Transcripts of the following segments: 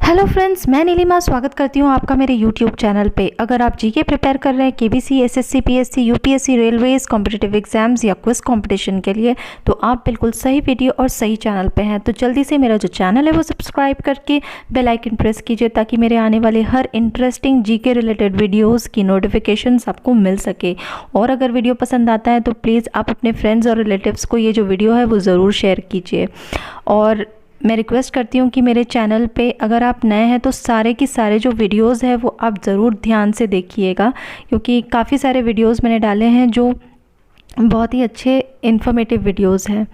Hello friends, मैं नीलिमा स्वागत करती हूँ आपका मेरे यूट्यूब चैनल पे। अगर आप जीके प्रिपेयर कर रहे हैं KBC, SSC, PSC, UPSC, railways, competitive exams या क्विज कंपटीशन के लिए, तो आप बिल्कुल सही वीडियो और सही चैनल पे हैं। तो जल्दी से मेरा जो चैनल है वो सब्सक्राइब करके बेल आइकन प्रेस कीजिए ताकि मेरे आने वाले हर इंटरेस्टिंग जीके रिलेटेड वीडियोज़ की नोटिफिकेशन आपको मिल सके। और अगर वीडियो पसंद आता है तो प्लीज़ आप अपने फ्रेंड्स और रिलेटिव्स को ये जो वीडियो है वो ज़रूर शेयर कीजिए। और मैं रिक्वेस्ट करती हूँ कि मेरे चैनल पे अगर आप नए हैं तो सारे की सारे जो वीडियोस है वो आप ज़रूर ध्यान से देखिएगा, क्योंकि काफ़ी सारे वीडियोस मैंने डाले हैं जो बहुत ही अच्छे इन्फॉर्मेटिव वीडियोस हैं,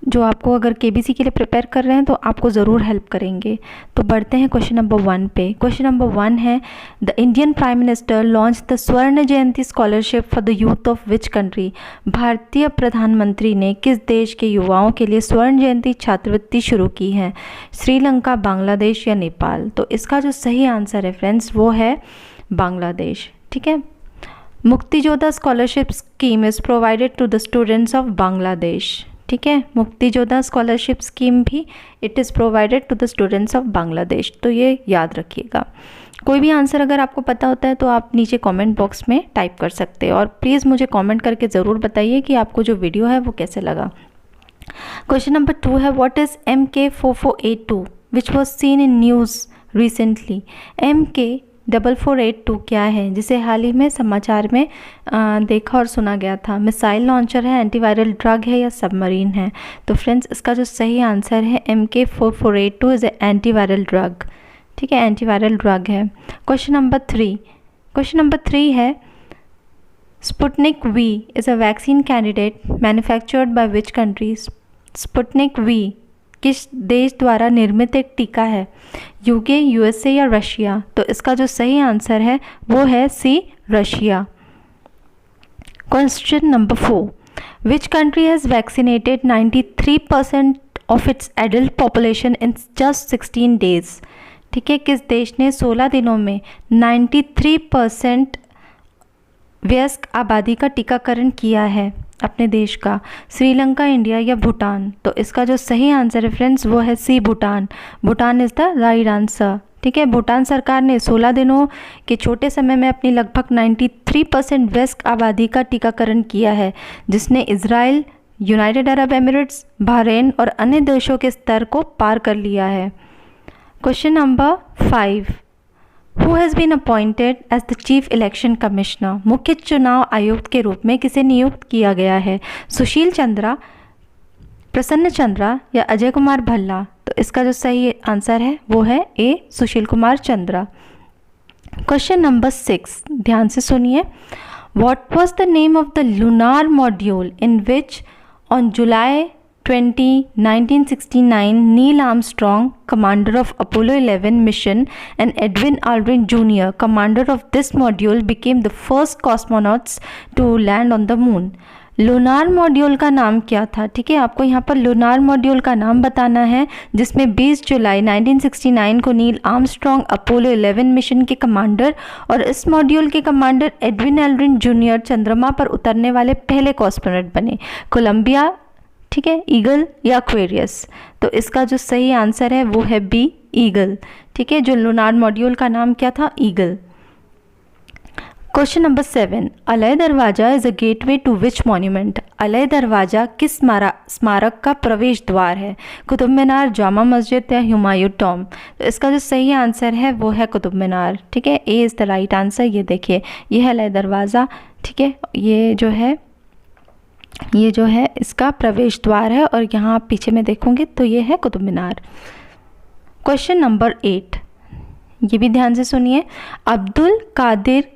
जो आपको अगर केबीसी के लिए प्रिपेयर कर रहे हैं तो आपको ज़रूर हेल्प करेंगे। तो बढ़ते हैं क्वेश्चन नंबर 1 पे। क्वेश्चन नंबर 1 है, the Indian prime minister launch the Swarna Jayanti scholarship for the youth of which country. भारतीय प्रधानमंत्री ने किस देश के युवाओं के लिए स्वर्ण जयंती छात्रवृत्ति शुरू की है? श्रीलंका, बांग्लादेश या नेपाल? तो इसका जो सही आंसर है फ्रेंड्स वो है बांग्लादेश। ठीक है। Mukti Yoddha scholarship scheme is provided to the students of Bangladesh. ठीक है, मुक्ति योद्धा स्कॉलरशिप स्कीम भी it is provided to the students of Bangladesh. तो ये याद रखिएगा। कोई भी आंसर अगर आपको पता होता है तो आप नीचे कमेंट बॉक्स में टाइप कर सकते हैं, और प्लीज़ मुझे कमेंट करके ज़रूर बताइए कि आपको जो वीडियो है वो कैसे लगा। क्वेश्चन नंबर 2 है, what is MK4482 which was seen in news recently. MK4482 क्या है जिसे हाल ही में समाचार में देखा और सुना गया था? मिसाइल लॉन्चर है, एंटीवायरल ड्रग है या सबमरीन है? तो फ्रेंड्स इसका जो सही आंसर है MK4482 is a antiviral drug. ठीक है, एंटीवायरल ड्रग है। क्वेश्चन नंबर 3 है, Sputnik V is a vaccine candidate manufactured by which country. Sputnik V किस देश द्वारा निर्मित एक टीका है? यूके, यूएसए या रशिया? तो इसका जो सही आंसर है वो है C, Russia. Question number 4, which country has vaccinated 93% of its adult population in just 16 days. ठीक है, किस देश ने 16 दिनों में 93% वयस्क आबादी का टीकाकरण किया है अपने देश का? श्रीलंका, इंडिया या भूटान? तो इसका जो सही आंसर है फ्रेंड्स वो है C, Bhutan. Bhutan is the right answer. ठीक है, भूटान सरकार ने 16 दिनों के छोटे समय में अपनी लगभग 93% वयस्क आबादी का टीकाकरण किया है, जिसने Israel, United Arab Emirates, Bahrain और अन्य देशों के स्तर को पार कर लिया है। Question number 5, Who has been appointed as the Chief Election Commissioner? मुख्य चुनाव आयुक्त के रूप में किसे नियुक्त किया गया है? सुशील चंद्रा, प्रसन्न चंद्रा या अजय कुमार भल्ला? तो इसका जो सही आंसर है वो है ए, सुशील कुमार चंद्रा। क्वेश्चन नंबर 6, ध्यान से सुनिए। What was the name of the lunar module in which on July 20, 1969, Neil Armstrong, commander of Apollo 11 mission, and Edwin Aldrin Jr., commander of this module, became the first cosmonauts to land on the moon? Lunar module का नाम क्या था? ठीक है, आपको यहाँ पर lunar module का नाम बताना है, जिसमें 20 जुलाई 1969 को नील आर्मस्ट्रॉन्ग अपोलो 11 मिशन के कमांडर और इस मॉड्यूल के कमांडर एडविन एल्ड्रिन जूनियर चंद्रमा पर उतरने वाले पहले कॉस्मोनॉट बने। कोलंबिया, ठीक है, ईगल या एक्वेरियस? तो इसका जो सही आंसर है वो है बी, ईगल। ठीक है, जो लूनार मॉड्यूल का नाम क्या था? Eagle. Question number 7, Alai Darwaza is a gateway to which monument. अलय दरवाजा किस स्मारक का प्रवेश द्वार है? कुतुब मीनार, जामा मस्जिद या हुमायूं टॉम? तो इसका जो सही आंसर है वो है कुतुब मीनार। ठीक है, A is the right answer. ये देखिए, ये है अलय दरवाज़ा। ठीक है, ये जो है इसका प्रवेश द्वार है, और यहाँ आप पीछे में देखोगे तो ये है कुतुब मीनार। क्वेश्चन नंबर 8, ये भी ध्यान से सुनिए। Abdul Qadir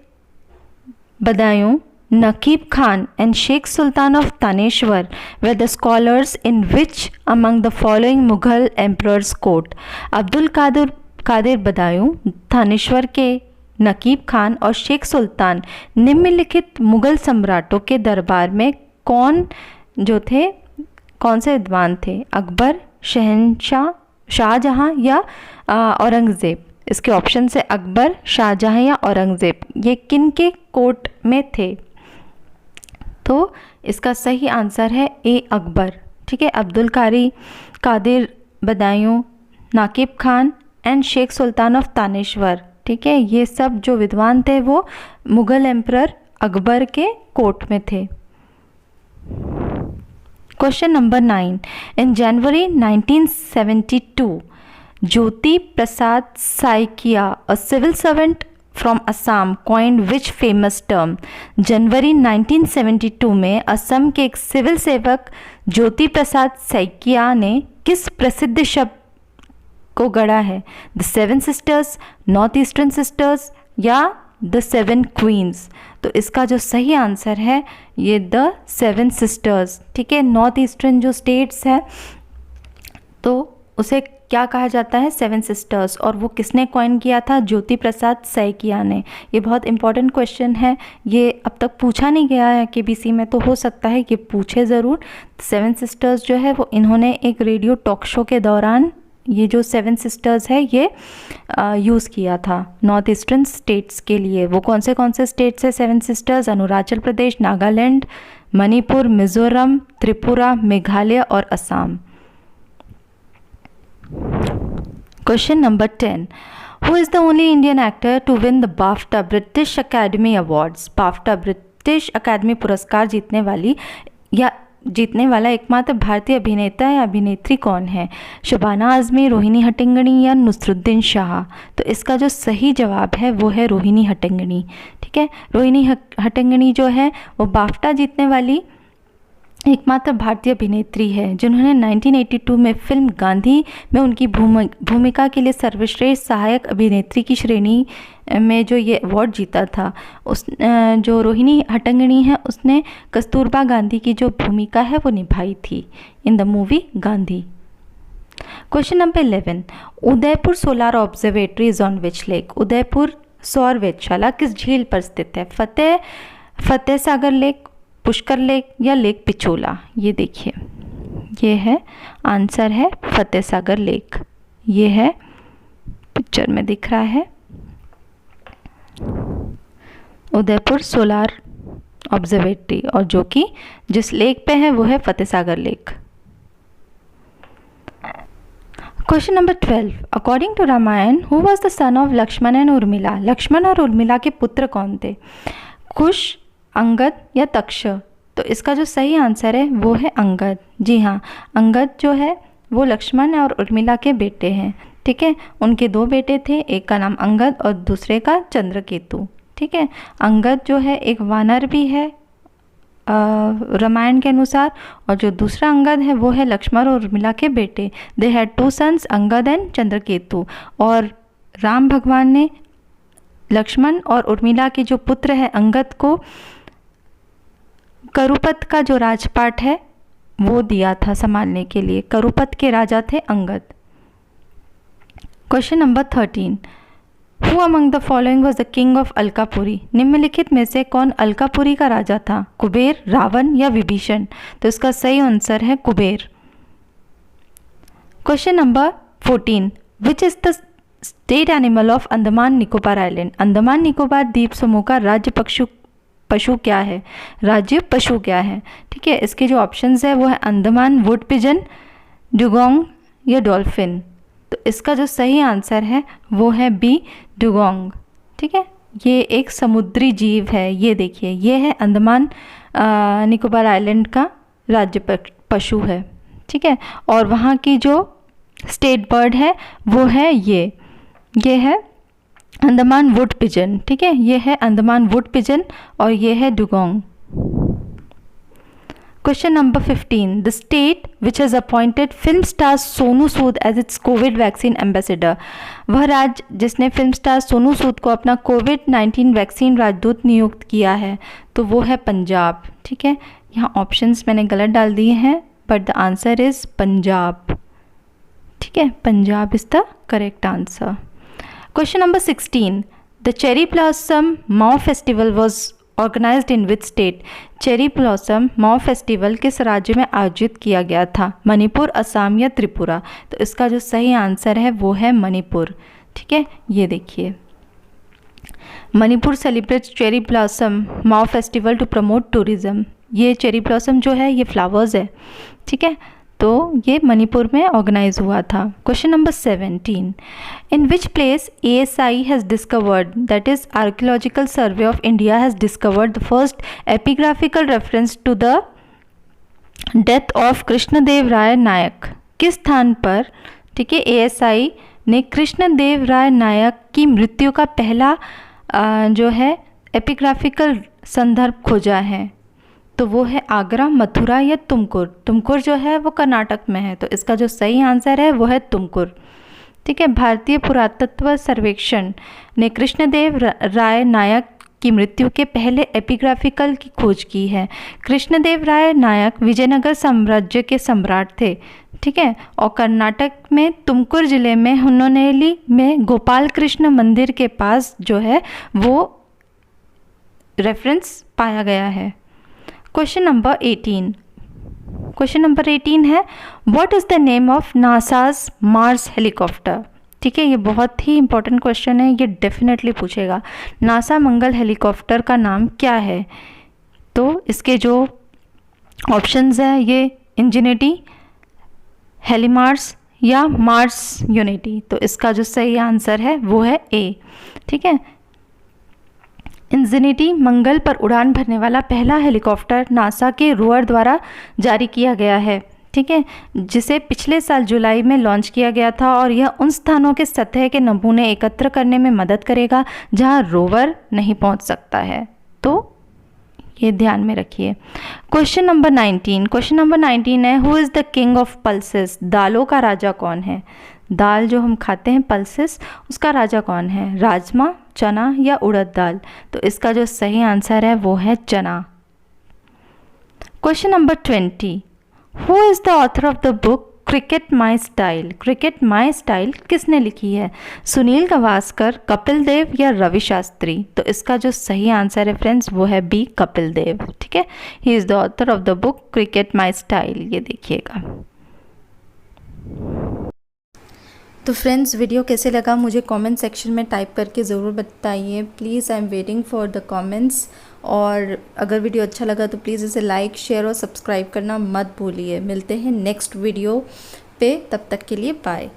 Badayun, Naqib Khan and Sheikh Sultan of Taneshwar were the scholars in which among the following Mughal emperors court? Abdul Qadir Badayun, Thaneshwar के नकीब खान और शेख सुल्तान निम्नलिखित मुगल सम्राटों के दरबार में कौन से विद्वान थे? अकबर, शहनशाह, शाहजहां या औरंगज़ेब? इसके ऑप्शन से अकबर, शाहजहां या औरंगज़ेब, ये किन के कोर्ट में थे? तो इसका सही आंसर है ए, अकबर। ठीक है, अब्दुल कादिर बदायूं, नाकिब खान एंड शेख सुल्तान ऑफ तानेश्वर। ठीक है, ये सब जो विद्वान थे वो मुगल एम्परर अकबर के कोर्ट में थे। Question number 9, in January 1972 Jyoti Prasad Saikia, a civil servant from Assam, coined which famous term. जनवरी 1972 में असम के एक सिविल सेवक ज्योति प्रसाद साइकिया ने किस प्रसिद्ध शब्द को गढ़ा है? The seven sisters, north eastern sisters या द सेवन क्वींस। तो इसका जो सही आंसर है ये द सेवन सिस्टर्स। ठीक है, नॉर्थ ईस्टर्न जो स्टेट्स है तो उसे क्या कहा जाता है? Seven sisters. और वो किसने कॉइन किया था? ज्योति प्रसाद साइकिया ने। ये बहुत इंपॉर्टेंट क्वेश्चन है, ये अब तक पूछा नहीं गया है केबीसी में, तो हो सकता है कि पूछे ज़रूर। सेवन सिस्टर्स जो है वो इन्होंने एक रेडियो टॉक शो के दौरान ये जो सेवन सिस्टर्स है ये यूज़ किया था नॉर्थ ईस्टर्न स्टेट्स के लिए। वो कौन से स्टेट्स है सेवन सिस्टर्स? अरुणाचल प्रदेश, नागालैंड, मणिपुर, मिजोरम, त्रिपुरा, मेघालय और Assam. Question number 10, who is the only Indian actor to win the BAFTA British academy awards. BAFTA British academy पुरस्कार जीतने वाला एकमात्र भारतीय अभिनेता या अभिनेत्री कौन है? शबाना आज़मी, रोहिणी हट्टंगडी या नुसरुद्दीन शाह। तो इसका जो सही जवाब है वो है रोहिणी हट्टंगडी। ठीक है, रोहिणी हट्टंगडी जो है वो बाफ्टा जीतने वाली एकमात्र भारतीय अभिनेत्री है जिन्होंने 1982 में फिल्म गांधी में उनकी भूमिका के लिए सर्वश्रेष्ठ सहायक अभिनेत्री की श्रेणी में जो ये अवार्ड जीता था। जो रोहिणी हट्टंगडी है उसने कस्तूरबा गांधी की जो भूमिका है वो निभाई थी in the movie Gandhi. Question number 11, Udaipur solar observatory is on which lake. Udaipur सौर वेधशाला किस झील पर स्थित है? फतेह सागर लेक, पुष्कर लेक या लेक पिचोला। ये देखिए, ये है आंसर है फतेह सागर लेक। ये है पिक्चर में दिख रहा है उदयपुर सोलार ऑब्जर्वेटरी, और जो कि जिस लेक पे है वो है Fateh Sagar lake. Question number 12, according to Ramayan who was the son of Lakshman and Urmila. Lakshman और उर्मिला के पुत्र कौन थे? कुश, अंगद या तक्ष। तो इसका जो सही आंसर है वो है अंगद। जी हाँ, अंगद जो है वो लक्ष्मण और उर्मिला के बेटे हैं। ठीक है, उनके दो बेटे थे, एक का नाम अंगद और दूसरे का चंद्रकेतु। ठीक है, अंगद जो है एक वानर भी है रामायण के अनुसार, और जो दूसरा अंगद है वो है लक्ष्मण और उर्मिला के बेटे। They had 2 sons, Angad and Chandraketu. और राम भगवान ने लक्ष्मण और उर्मिला के जो पुत्र है अंगद को करुपत का जो राजपाट है वो दिया था संभालने के लिए। करुपत के राजा थे Angad. Question number 13, who among the following was the king of Alkapuri. निम्नलिखित में से कौन अलकापुरी का राजा था? कुबेर, रावण या विभीषण। तो इसका सही आंसर है Kuber. Question number 14, which is the state animal of Andaman Nicobar island. Andaman Nicobar द्वीप समूह का राज्य पशु क्या है? राज्य पशु क्या है? ठीक है, इसके जो ऑप्शंस है वो है अंडमान वुड पिजन, डुगोंग या डॉल्फिन। तो इसका जो सही आंसर है वो है बी, डुगोंग। ठीक है, ये एक समुद्री जीव है। ये देखिए, ये है अंडमान निकोबार आइलैंड का राज्य पशु है। ठीक है, और वहाँ की जो स्टेट बर्ड है वो है ये है अंडमान वुड पिजन। ठीक है, ये है अंडमान वुड पिजन और ये है dugong. Question number 15, the state which has appointed film star Sonu Sood as its COVID vaccine ambassador. वह राज्य जिसने फिल्म स्टार सोनू सूद को अपना कोविड-19 वैक्सीन राजदूत नियुक्त किया है तो वो है पंजाब। ठीक है, यहाँ ऑप्शंस मैंने गलत डाल दिए हैं but the answer is Punjab. ठीक है, Punjab is the correct answer. Question number 16, the Cherry Blossom Mau Festival was organized in which state? Cherry Blossom Mau Festival किस राज्य में आयोजित किया गया था? मणिपुर, असम या त्रिपुरा। तो इसका जो सही आंसर है वो है मणिपुर। ठीक है, ये देखिए, Manipur celebrates cherry blossom Mao festival to promote tourism. ये चेरी ब्लॉसम जो है ये फ्लावर्स है। ठीक है, तो ये मणिपुर में ऑर्गेनाइज हुआ था। Question number 17, in which place ASI has discovered, that is archaeological survey of India has discovered the first epigraphical reference to the death of Krishnadev Raya Nayak. किस स्थान पर, ठीक है, ASI ने कृष्णदेव राय नायक की मृत्यु का पहला जो है एपिग्राफिकल संदर्भ खोजा है? तो वो है आगरा, मथुरा या तुमकुर। तुमकुर जो है वो कर्नाटक में है, तो इसका जो सही आंसर है वो है तुमकुर। ठीक है, भारतीय पुरातत्व सर्वेक्षण ने कृष्णदेव राय नायक की मृत्यु के पहले एपिग्राफिकल की खोज की है। कृष्णदेव राय नायक विजयनगर साम्राज्य के सम्राट थे। ठीक है, और कर्नाटक में तुमकुर जिले में हुन्नोनेली में गोपाल कृष्ण मंदिर के पास जो है वो रेफरेंस पाया गया है। क्वेश्चन नंबर 18, क्वेश्चन नंबर 18 है what is the name of NASA's Mars helicopter. ठीक है, ये बहुत ही इंपॉर्टेंट क्वेश्चन है, ये डेफिनेटली पूछेगा। नासा मंगल हेलीकॉप्टर का नाम क्या है? तो इसके जो ऑप्शंस हैं ये इंजेनिटी, हेलीमार्स या मार्स यूनिटी। तो इसका जो सही आंसर है वो है ए। ठीक है, इंजेनिटी मंगल पर उड़ान भरने वाला पहला हेलीकॉप्टर नासा के रोअर द्वारा जारी किया गया है। ठीक है, जिसे पिछले साल जुलाई में लॉन्च किया गया था और यह उन स्थानों के सतह के नमूने एकत्र करने में मदद करेगा जहां रोवर नहीं पहुंच सकता है। तो ये ध्यान में रखिए। क्वेश्चन नंबर 19, क्वेश्चन नंबर 19 है who is the king of pulses. दालों का राजा कौन है? दाल जो हम खाते हैं पल्सेस, उसका राजा कौन है? राजमा, चना या उड़द दाल? तो इसका जो सही आंसर है वो है चना। Question number 20, who is the author of the book cricket my style. Cricket my style किसने लिखी है? सुनील गावस्कर, कपिल देव या रवि शास्त्री? तो इसका जो सही आंसर है फ्रेंड्स वो है बी, कपिल देव। ठीक है, he is the author of the book cricket my style. ये देखिएगा। तो फ्रेंड्स वीडियो कैसे लगा मुझे कमेंट सेक्शन में टाइप करके ज़रूर बताइए please. I am waiting for the comments. और अगर वीडियो अच्छा लगा तो प्लीज़ इसे लाइक, शेयर और सब्सक्राइब करना मत भूलिए। मिलते हैं नेक्स्ट वीडियो पे, तब तक के लिए बाय।